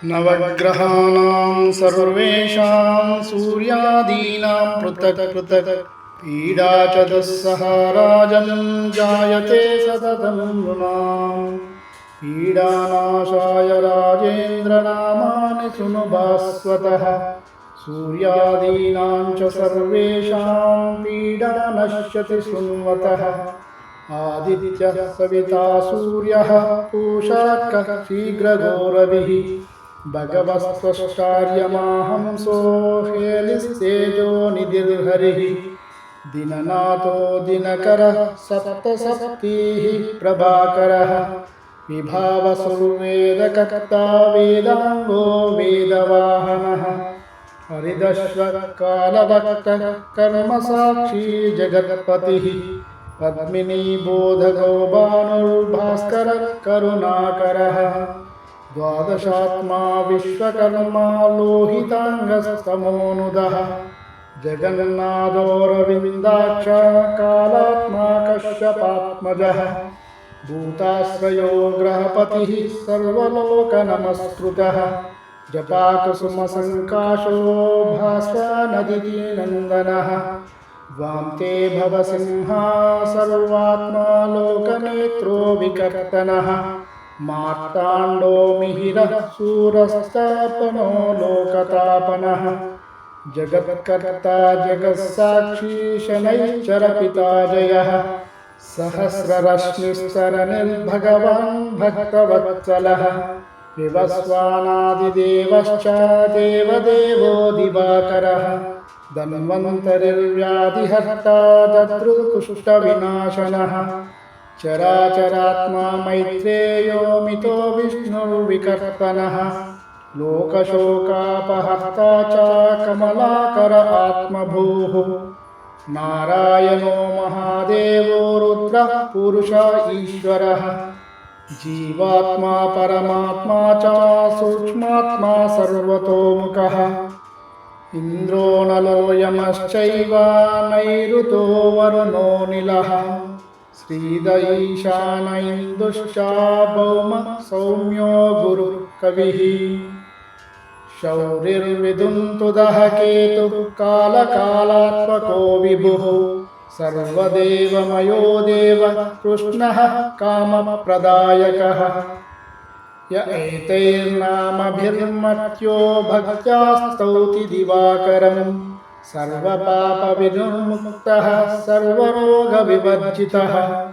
नवग्रहाणां सर्वेषां सूर्यादीनां पृथक् पृथक् पीडा च दुस्सह राजन् जायते सततं नृणाम्। पीडानाशाय राजेन्द्रनामानि शृणु भास्वतः। सूर्यादीनां च सर्वेषां पीडा नश्यति शृण्वतः। आदित्यः सविता सूर्यः पूषाकः शीघ्रघोरविः। भगवस्त्वष्टार्यमाहंसो हेलिस्तेजो निधिर्हरिः। दिननाथो दिनकरः सप्तसप्तीः प्रभाकरः। विभावसुर्वेदकर्ता वेदाङ्गो वेदवाहनः। हरिदश्वकालभक्तः कर्मसाक्षी जगत्पतिः। पद्मिनीबोधको भानुर्भास्करः करुणाकरः। द्वादशात्मा विश्वकर्मा लोहिताङ्गस्तमोनुदः। जगन्नाथोऽरविन्दाक्ष कालात्मा कश्यपात्मजः। भूताश्रयो ग्रहपतिः सर्वलोकनमस्कृतः। जपाकुसुमसङ्काशो भास्वनदिनन्दनः। द्वान्ते भवसिंहा सर्वात्मा लोकनेत्रो विकर्तनः। मार्ताण्डो मिहिरः शूरस्तापनो लोकतापनः। जगत्कर्ता जगत्साक्षी शनैश्चरपिता जयः। सहस्ररश्मिस्तरनिर्भगवान् भक्तवत्सलः। विवस्वानादिदेवश्च देवदेवो दिवाकरः। धन्वन्तरिर्व्याधिहर्ता दद्रुकुष्ठविनाशनः। चराचरात्मा मैत्रेयो मितो विष्णुर्विकर्तनः। लोकशोकापहर्ता च कमलाकर आत्मभूः। नारायणो महादेवो रुद्रः पुरुष ईश्वरः। जीवात्मा परमात्मा च सूक्ष्मात्मा सर्वतोमुखः। इन्द्रो नलो यमश्चैव नैऋतो वरुणो निलः। श्रीद ईशान इन्दुश्च भौम सौम्यो गुरुः कविः। शौरिर्विदुन्तुदः केतुः कालकालात्मको विभुः। सर्वदेवमयो देवः कृष्णः कामप्रदायकः। य एतैर्नामभिर्मत्यो भक्त्या स्तौति दिवाकरम्। सर्वपापविनिर्मुक्तः सर्वरोगविवर्जितः।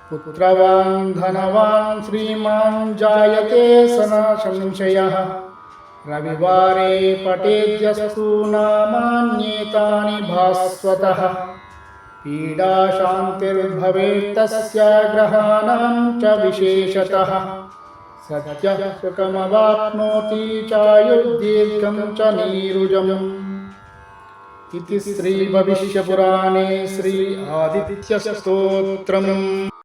पुत्रवान् धनवान् श्रीमान् जायते स न संशयः। रविवारे पठेद्यस्तु नामान्येतानि भास्वतः। पीडाशान्तिर्भवेत्तस्य ग्रहाणां च विशेषतः। सद्यः सुखमवाप्नोति चायुर्दीर्घं च नीरुजम्। इति श्रीभविष्यपुराणे श्री आदित्यस्तोत्रम्।